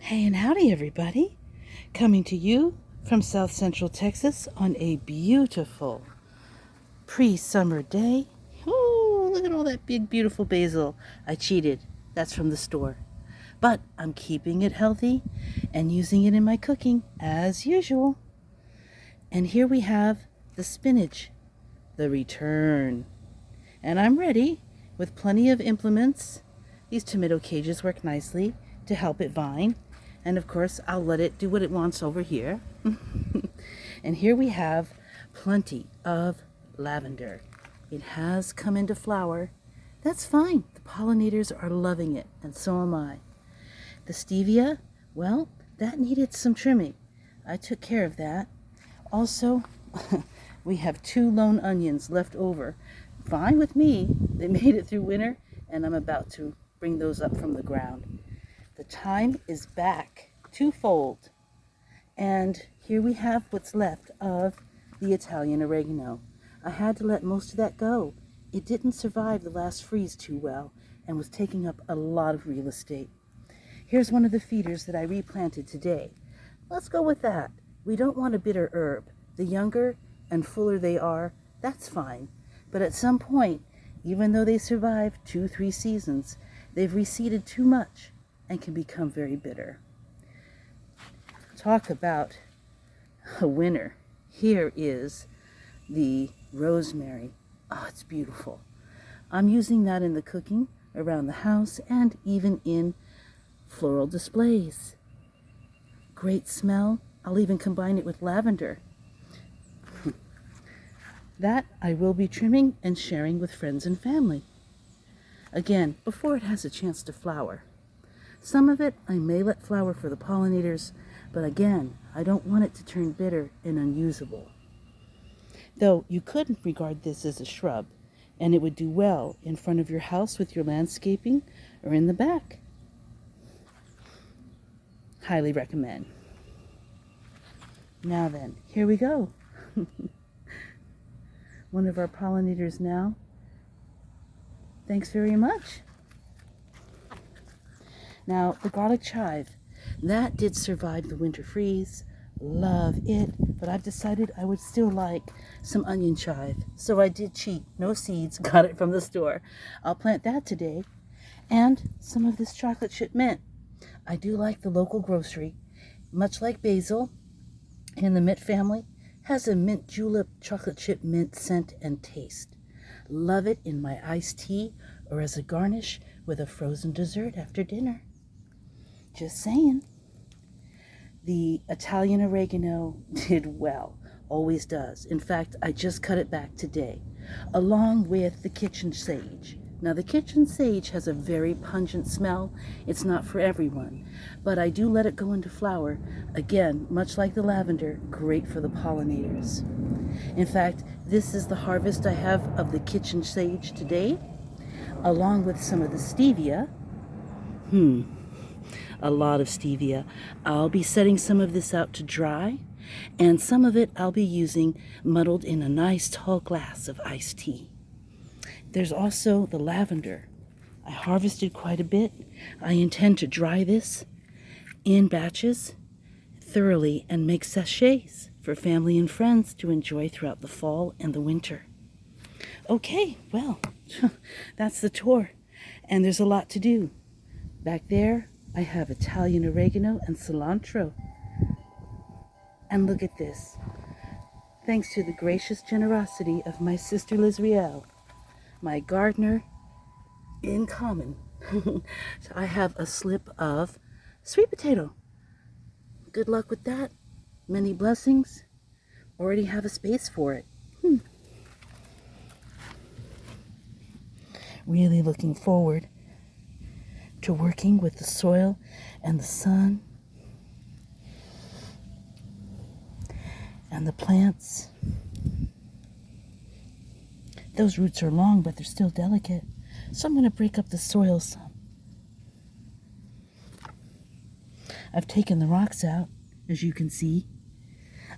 Hey and howdy everybody, coming to you from South Central Texas on a beautiful pre-summer day. Oh, look at all that big beautiful basil. I cheated, that's from the store. But I'm keeping it healthy and using it in my cooking as usual. And here we have the spinach, the return. And I'm ready with plenty of implements. These tomato cages work nicely to help it vine. And of course, I'll let it do what it wants over here. And here we have plenty of lavender. It has come into flower. That's fine. The pollinators are loving it, and so am I. The stevia, well, that needed some trimming. I took care of that. Also, we have 2 lone onions left over. Fine with me. They made it through winter, and I'm about to bring those up from the ground. The thyme is back twofold. And here we have what's left of the Italian oregano. I had to let most of that go. It didn't survive the last freeze too well and was taking up a lot of real estate. Here's one of the feeders that I replanted today. Let's go with that. We don't want a bitter herb. The younger and fuller they are, that's fine. But at some point, even though they survive 2-3 seasons, they've reseeded too much and can become very bitter. Talk about a winner. Here is the rosemary. Oh, it's beautiful. I'm using that in the cooking around the house and even in floral displays. Great smell. I'll even combine it with lavender. That I will be trimming and sharing with friends and family. Again, before it has a chance to flower. Some of it I may let flower for the pollinators, but again, I don't want it to turn bitter and unusable. Though you could regard this as a shrub, and it would do well in front of your house with your landscaping or in the back. Highly recommend. Now then, here we go. One of our pollinators now. Thanks very much. Now, the garlic chive, that did survive the winter freeze. Love it, but I've decided I would still like some onion chive. So I did cheat, no seeds, got it from the store. I'll plant that today. And some of this chocolate chip mint. I do like the local grocery. Much like basil in the mint family, has a mint julep chocolate chip mint scent and taste. Love it in my iced tea or as a garnish with a frozen dessert after dinner. Just saying. The Italian oregano did well, always does. In fact, I just cut it back today, along with the kitchen sage. Now, the kitchen sage has a very pungent smell. It's not for everyone, but I do let it go into flower. Again, much like the lavender, great for the pollinators. In fact, this is the harvest I have of the kitchen sage today, along with some of the stevia. A lot of stevia. I'll be setting some of this out to dry, and some of it I'll be using muddled in a nice tall glass of iced tea. There's also the lavender. I harvested quite a bit. I intend to dry this in batches thoroughly and make sachets for family and friends to enjoy throughout the fall and the winter. Okay, well, that's the tour, and there's a lot to do. Back there, I have Italian oregano and cilantro. And look at this. Thanks to the gracious generosity of my sister Lizriel, my gardener in common. So I have a slip of sweet potato. Good luck with that. Many blessings. Already have a space for it. Really looking forward to working with the soil and the sun and the plants. Those roots are long, but they're still delicate, so I'm going to break up the soil some. I've taken the rocks out, as you can see.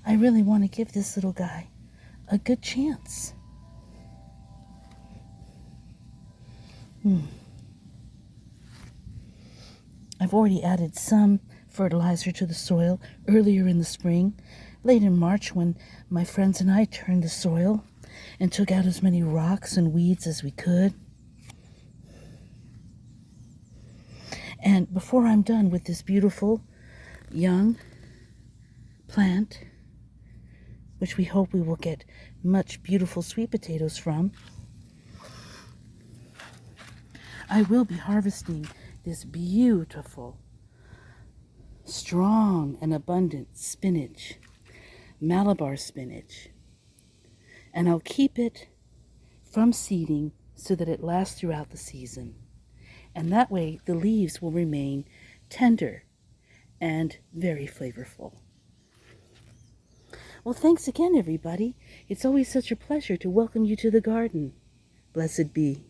I really want to give this little guy a good chance. I've already added some fertilizer to the soil earlier in the spring, late in March when my friends and I turned the soil and took out as many rocks and weeds as we could. And before I'm done with this beautiful young plant, which we hope we will get much beautiful sweet potatoes from, I will be harvesting this beautiful, strong and abundant spinach, Malabar spinach. And I'll keep it from seeding so that it lasts throughout the season. And that way the leaves will remain tender and very flavorful. Well, thanks again, everybody. It's always such a pleasure to welcome you to the garden. Blessed be.